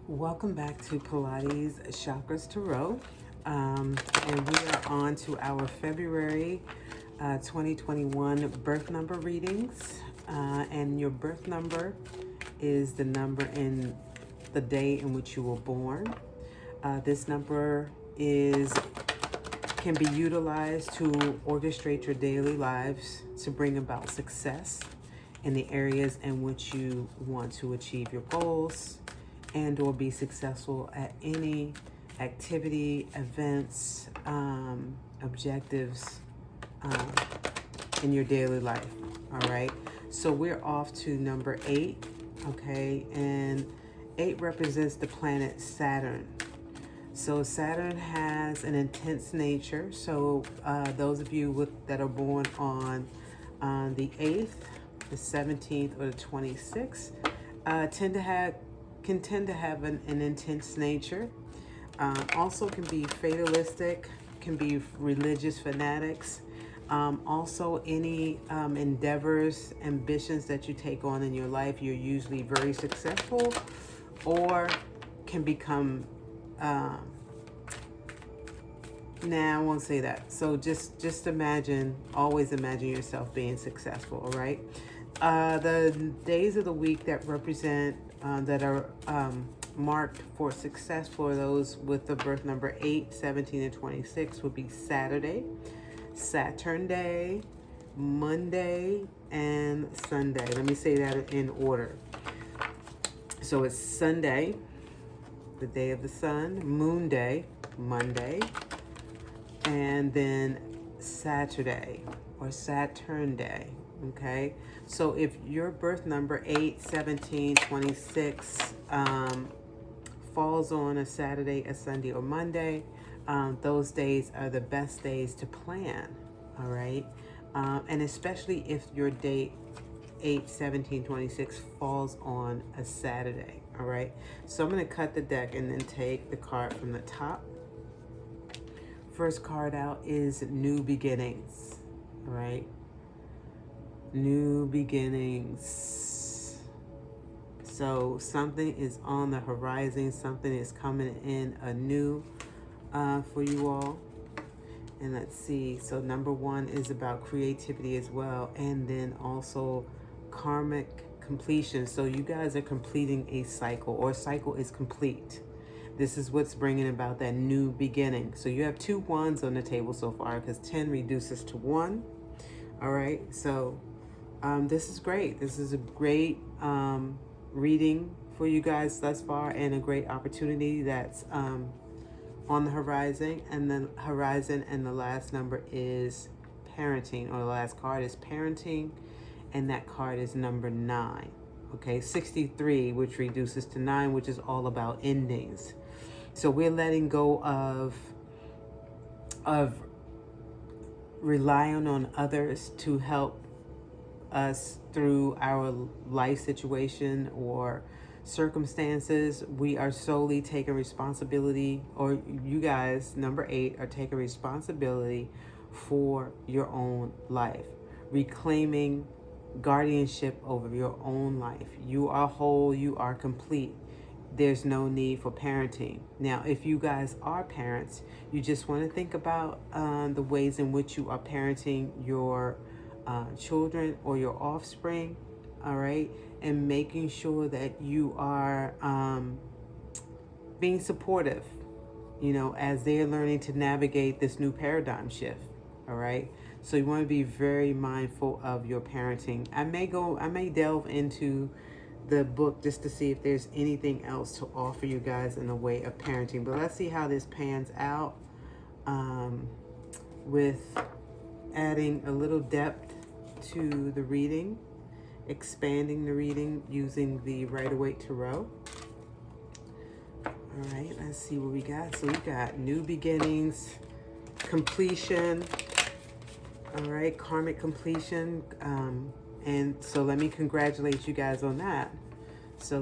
Welcome back to Pilates Chakras Tarot. And we are on to our February 2021 birth number readings. And your birth number is the number in the day in which you were born. This number can be utilized to orchestrate your daily lives to bring about success in the areas in which you want to achieve your goals and or be successful at any activity, events, objectives in your daily life. All right, so we're off to number 8. Okay, and 8 represents the planet Saturn. So Saturn has an intense nature. So those of you that are born on the 8th, the 17th, or the 26th can tend to have an intense nature. Also can be fatalistic, can be religious fanatics. Also any endeavors, ambitions that you take on in your life, you're usually very successful or can become I won't say that. So just imagine, always imagine yourself being successful, all right? The days of the week that represent, that are marked for success for those with the birth number 8, 17, and 26 would be Saturday, SUNday, Monday, and Sunday. Let me say that in order. So it's Sunday, the day of the sun, MOONday, Monday, and then Saturday or Saturn day. Okay, so if your birth number 8, 17, 26 falls on a Saturday, a Sunday, or Monday, those days are the best days to plan. All right, and especially if your date 8, 17, 26 falls on a Saturday. All right, so I'm going to cut the deck and then take the card from the top. First card out is New Beginnings. All right, New Beginnings. So something is on the horizon, something is coming in anew for you all. And let's see, so number 1 is about creativity as well, and then also karmic completion. So you guys are completing a cycle, or a cycle is complete. This is what's bringing about that new beginning. So you have 2 1s on the table so far, because 10 reduces to 1. All right, so this is great. This is a great reading for you guys thus far, and a great opportunity that's on the horizon. And the last number is parenting, or the last card is parenting, and that card is number 9. Okay, 63, which reduces to 9, which is all about endings. So we're letting go of relying on others to help us through our life situation or circumstances. We are solely taking responsibility, or you guys, number 8, are taking responsibility for your own life, reclaiming guardianship over your own life. You are whole, you are complete. There's no need for parenting. Now, if you guys are parents, you just want to think about the ways in which you are parenting your children or your offspring, all right? And making sure that you are being supportive, as they're learning to navigate this new paradigm shift, all right? So you want to be very mindful of your parenting. I may delve into the book just to see if there's anything else to offer you guys in the way of parenting. But let's see how this pans out with adding a little depth to the reading, expanding the reading using the Rider-Waite Tarot. All right, let's see what we got. So we got new beginnings, completion, all right, karmic completion. And so let me congratulate you guys on that. So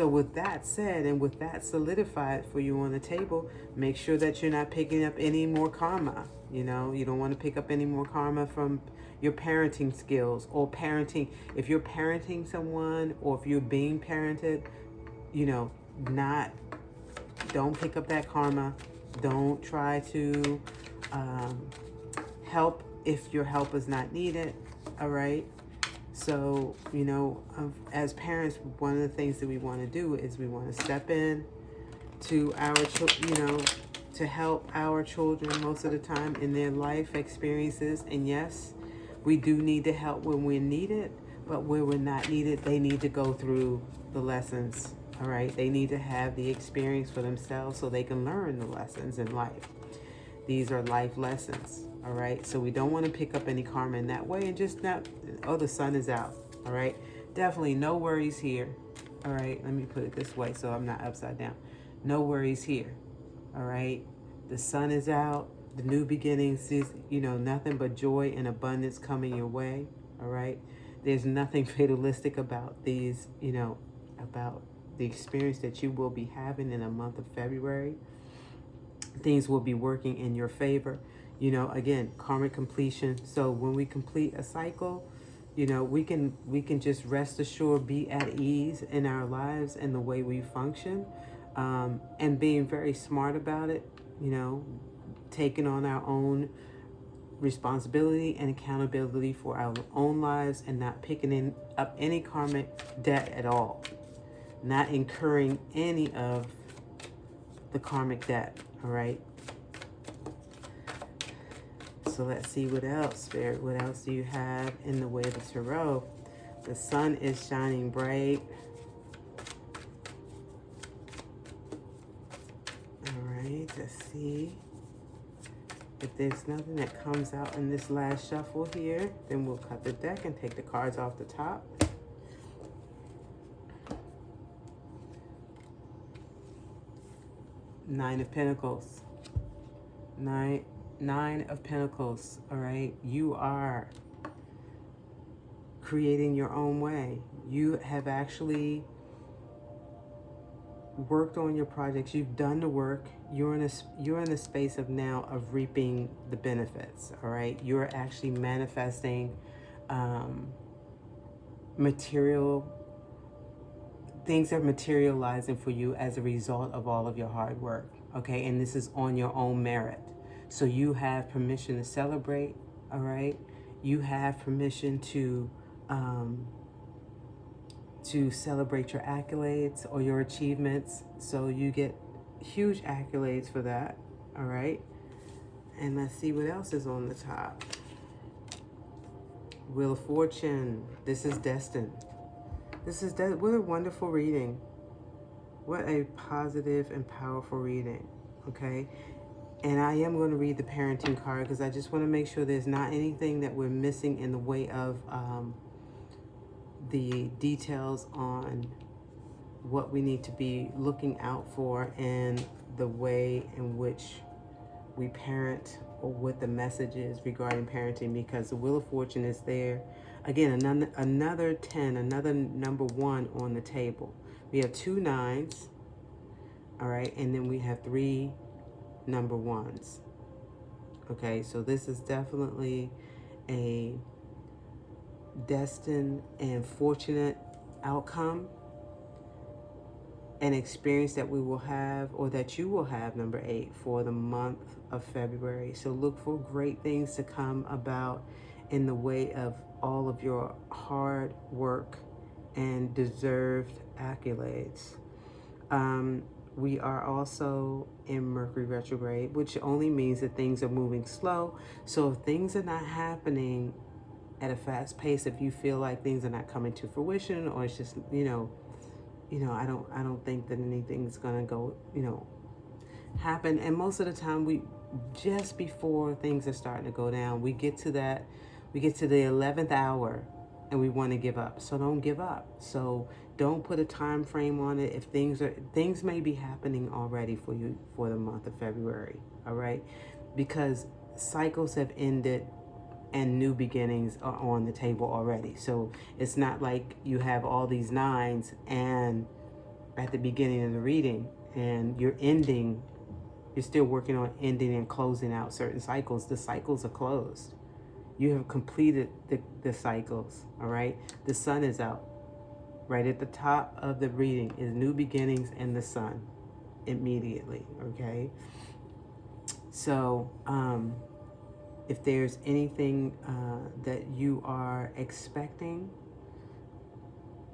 with that said, and with that solidified for you on the table, make sure that you're not picking up any more karma. You don't want to pick up any more karma from your parenting skills or parenting. If you're parenting someone or if you're being parented, don't pick up that karma. Don't try to help if your help is not needed. All right. So, as parents, one of the things that we want to do is we want to step in to our to help our children most of the time in their life experiences. And yes, we do need to help when we're needed, but where we're not needed, they need to go through the lessons. All right. They need to have the experience for themselves so they can learn the lessons in life. These are life lessons. All right. So we don't want to pick up any karma in that way and just not, oh, the sun is out. All right. Definitely no worries here. All right. Let me put it this way so I'm not upside down. No worries here. All right. The sun is out. The new beginnings is, nothing but joy and abundance coming your way. All right. There's nothing fatalistic about these, about the experience that you will be having in the month of February. Things will be working in your favor. Again, karmic completion. So when we complete a cycle, we can just rest assured, be at ease in our lives and the way we function, and being very smart about it, taking on our own responsibility and accountability for our own lives and not picking up any karmic debt at all, not incurring any of the karmic debt. All right. So let's see what else, Spirit. What else do you have in the way of the tarot? The sun is shining bright. All right. Let's see. If there's nothing that comes out in this last shuffle here, then we'll cut the deck and take the cards off the top. Nine of Pentacles. Nine of Pentacles. All right. You are creating your own way. You have actually worked on your projects. You've done the work. You're in a space of now of reaping the benefits. All right. You're actually manifesting material things are materializing for you as a result of all of your hard work. Okay. And this is on your own merit. So you have permission to celebrate. All right. You have permission to celebrate your accolades or your achievements. So you get huge accolades for that. All right. And let's see what else is on the top. Wheel of Fortune. This is destined. What a wonderful reading. What a positive and powerful reading. Okay. And I am going to read the parenting card because I just want to make sure there's not anything that we're missing in the way of the details on what we need to be looking out for and the way in which we parent, or what the message is regarding parenting, because the Wheel of Fortune is there. Again, another 10, another number 1 on the table. We have 2 9s, all right, and then we have 3 number 1s. Okay, so this is definitely a destined and fortunate outcome, an experience that we will have, or that you will have, number 8, for the month of February. So look for great things to come about in the way of all of your hard work and deserved accolades. We are also in Mercury retrograde, which only means that things are moving slow. So if things are not happening at a fast pace, if you feel like things are not coming to fruition, or it's just, I don't think that anything's gonna go, happen. And most of the time, we just before things are starting to go down, we get to the 11th hour and we want to give up. So don't give up. So don't put a time frame on it. If things may be happening already for you for the month of February. All right. Because cycles have ended and new beginnings are on the table already. So it's not like you have all these 9s and at the beginning of the reading and you're still working on ending and closing out certain cycles. The cycles are closed. You have completed the cycles. All right. The sun is out. Right at the top of the reading is new beginnings and the sun immediately, okay? So if there's anything that you are expecting,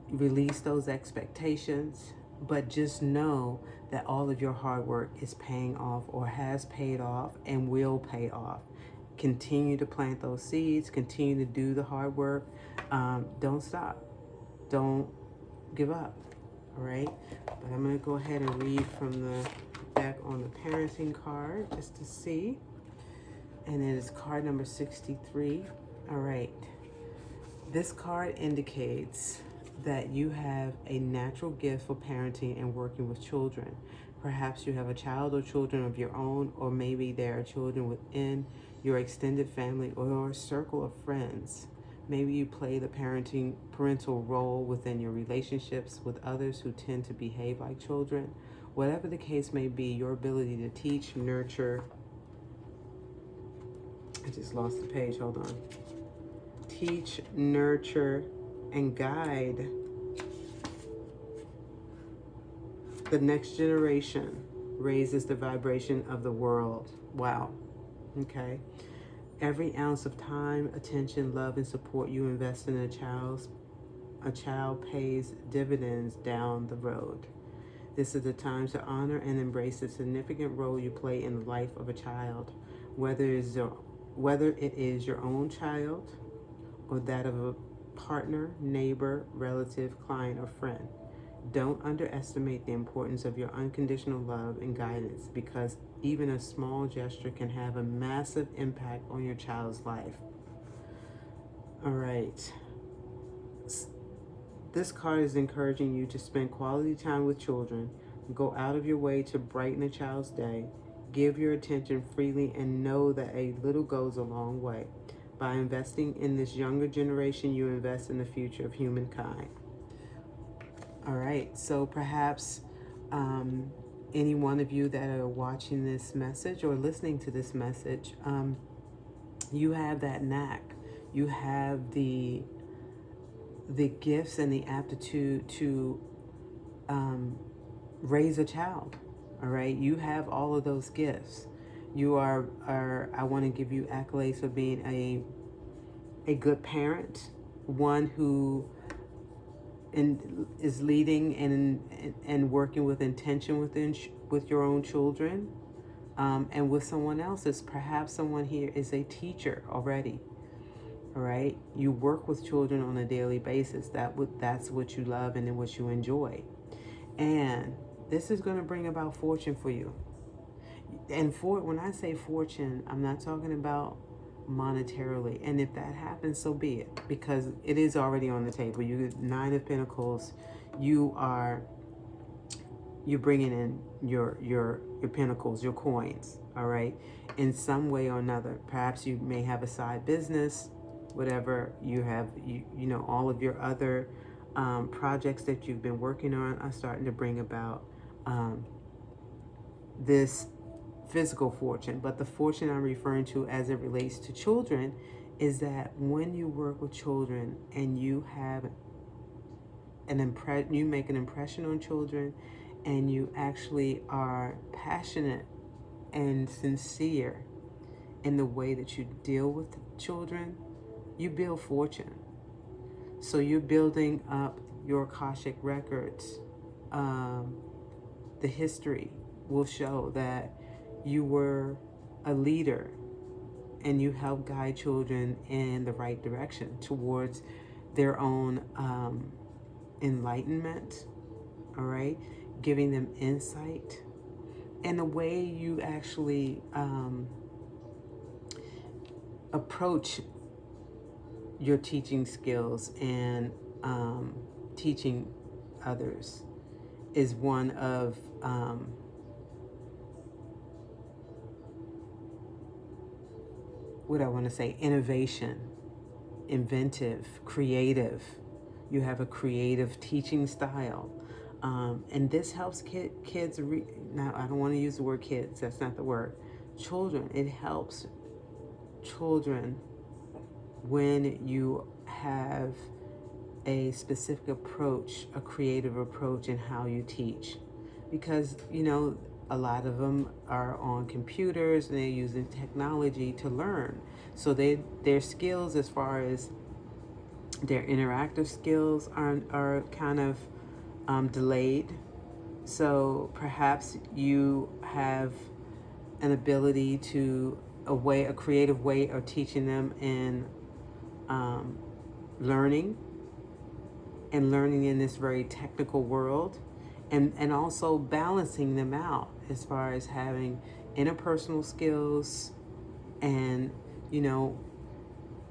release those expectations, but just know that all of your hard work is paying off, or has paid off and will pay off. Continue to plant those seeds, continue to do the hard work. Don't stop. Don't give up. All right? But I'm going to go ahead and read from the deck on the parenting card just to see. And it is card number 63. All right. This card indicates that you have a natural gift for parenting and working with children. Perhaps you have a child or children of your own, or maybe there are children within your extended family or a circle of friends. Maybe you play the parental role within your relationships with others who tend to behave like children. Whatever the case may be, your ability to teach, nurture, I just lost the page, hold on. Teach, nurture, and guide the next generation raises the vibration of the world. Wow. Okay. Every ounce of time, attention, love, and support you invest in a child pays dividends down the road. This is the time to honor and embrace the significant role you play in the life of a child, whether it is your own child or that of a partner, neighbor, relative, client, or friend. Don't underestimate the importance of your unconditional love and guidance, because even a small gesture can have a massive impact on your child's life. All right. This card is encouraging you to spend quality time with children. Go out of your way to brighten a child's day. Give your attention freely and know that a little goes a long way. By investing in this younger generation, you invest in the future of humankind. All right, so perhaps any one of you that are watching this message or listening to this message, you have that knack. You have the gifts and the aptitude to raise a child. All right, you have all of those gifts. You are I want to give you accolades for being a good parent, one who is leading and working with intention with your own children, and with someone else's. Perhaps someone here is a teacher already. All right, you work with children on a daily basis. That's what you love and what you enjoy, and this is going to bring about fortune for you. And when I say fortune, I'm not talking about monetarily. And if that happens, so be it, because it is already on the table. You get 9 of Pentacles. You're bringing in your pentacles, your coins. All right, in some way or another. Perhaps you may have a side business, whatever you have. You know, all of your other projects that you've been working on are starting to bring about this physical fortune. But the fortune I'm referring to as it relates to children is that when you work with children and you have you make an impression on children, and you actually are passionate and sincere in the way that you deal with the children, you build fortune. So you're building up your Akashic records. The history will show that you were a leader and you help guide children in the right direction towards their own enlightenment, all right? Giving them insight, and the way you actually approach your teaching skills and teaching others is one of what I want to say, innovation, inventive, creative. You have a creative teaching style. And this helps kids, now I don't want to use the word kids, that's not the word. Children, it helps children when you have a specific approach, a creative approach in how you teach. Because, you know, a lot of them are on computers and they're using technology to learn. So their skills as far as their interactive skills are kind of delayed. So perhaps you have an ability to a creative way of teaching them in learning in this very technical world, and also balancing them out as far as having interpersonal skills and, you know,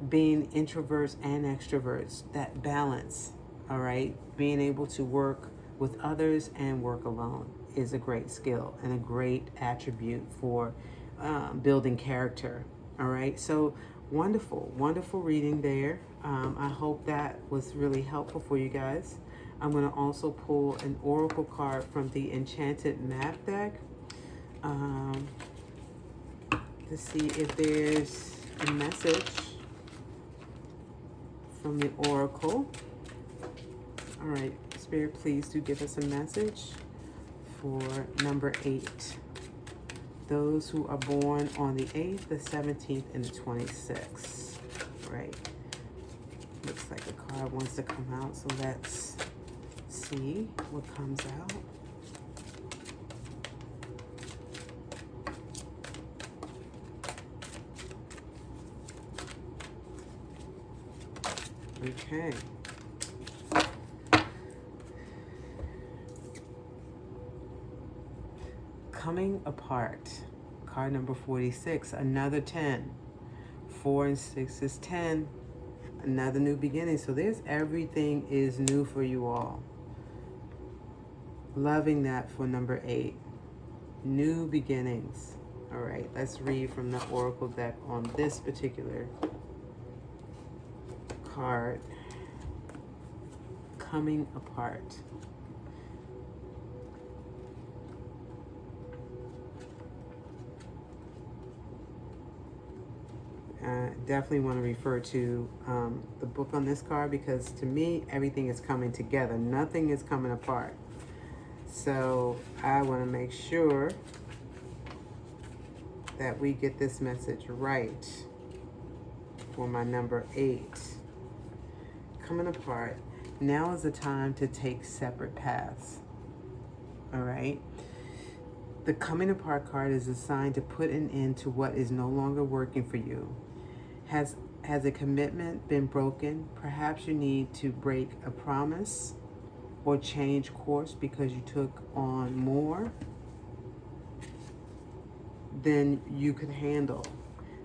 being introverts and extroverts, that balance. All right, being able to work with others and work alone is a great skill and a great attribute for building character. All right, so wonderful reading there. I hope that was really helpful for you guys. I'm going to also pull an oracle card from the Enchanted Map deck to see if there's a message from the oracle. All right, Spirit, please do give us a message for number 8. Those who are born on the 8th, the 17th, and the 26th. Right. Looks like a card wants to come out, so let's see what comes out. Okay. Coming apart. Card number 46. Another 10. 4 and 6 is 10. Another new beginning. So there's everything is new for you all. Loving that for number 8. New beginnings. All right. Let's read from the oracle deck on this particular card. Coming apart. Definitely want to refer to the book on this card, because to me everything is coming together. Nothing is coming apart. So I want to make sure that we get this message right for my number 8. Coming apart. Now is the time to take separate paths. All right. The coming apart card is assigned to put an end to what is no longer working for you. Has a commitment been broken? Perhaps you need to break a promise or change course because you took on more than you could handle.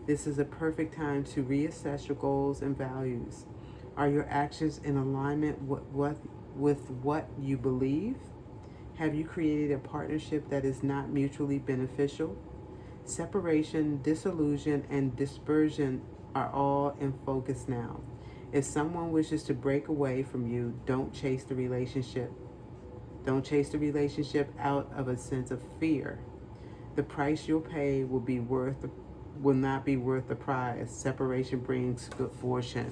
This is a perfect time to reassess your goals and values. Are your actions in alignment with what you believe? Have you created a partnership that is not mutually beneficial? Separation, disillusion, and dispersion are all in focus now. If someone wishes to break away from you, don't chase the relationship. Don't chase the relationship out of a sense of fear. The price you'll pay will not be worth the prize. Separation brings good fortune.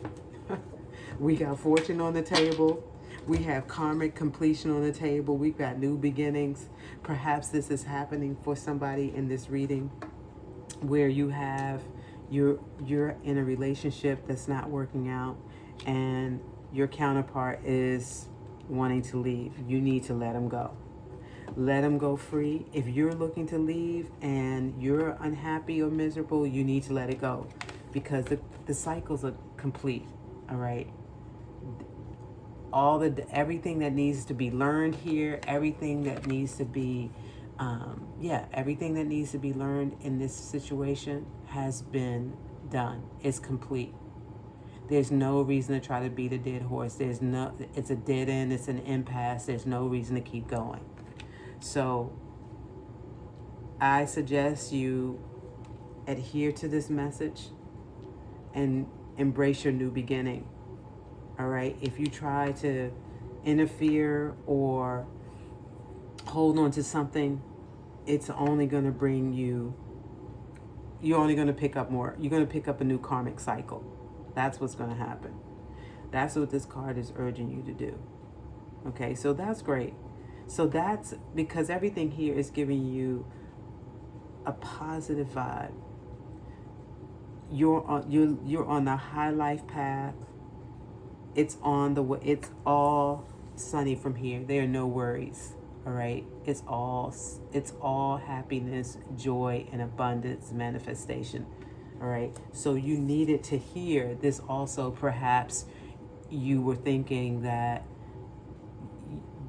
We got fortune on the table. We have karmic completion on the table. We've got new beginnings. Perhaps this is happening for somebody in this reading where you're in a relationship that's not working out and your counterpart is wanting to leave. You need to let them go. Let them go free. If you're looking to leave and you're unhappy or miserable, you need to let it go, because the cycles are complete. All right. Everything that needs to be learned here, everything that needs to be everything that needs to be learned in this situation has been done. It's complete. There's no reason to try to beat a dead horse. It's a dead end, it's an impasse. There's no reason to keep going. So I suggest you adhere to this message and embrace your new beginning. All right. If you try to interfere or hold on to something, it's only going to bring you're only going to pick up more. You're going to pick up a new karmic cycle. That's what's going to happen. That's what this card is urging you to do. Okay, so that's great. So that's because everything here is giving you a positive vibe. You're on the high life path. It's all sunny from here. There are no worries. All right, it's all happiness, joy, and abundance manifestation. All right, so you needed to hear this. Also, perhaps you were thinking that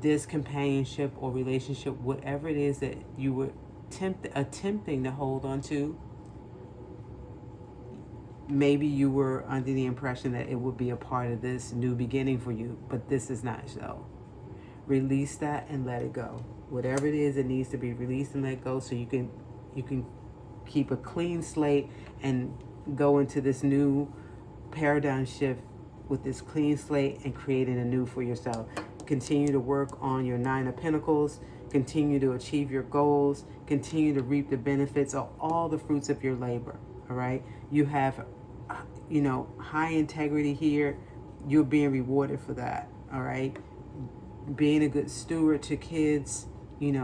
this companionship or relationship, whatever it is that you were attempting to hold on to, maybe you were under the impression that it would be a part of this new beginning for you, but this is not so. Release that and let it go. Whatever it is that needs to be released and let go, so you can keep a clean slate and go into this new paradigm shift with this clean slate and creating a new for yourself. Continue to work on your 9 of Pentacles. Continue to achieve your goals. Continue to reap the benefits of all the fruits of your labor. All right. You have, high integrity here. You're being rewarded for that. All right. Being a good steward to kids,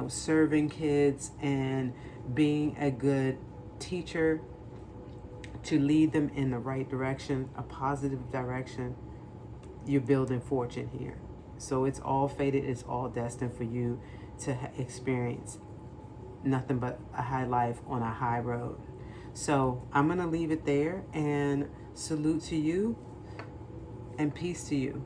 serving kids and being a good teacher to lead them in the right direction, a positive direction. You're building fortune here. So it's all fated, it's all destined for you to experience nothing but a high life on a high road. So I'm going to leave it there, and salute to you and peace to you.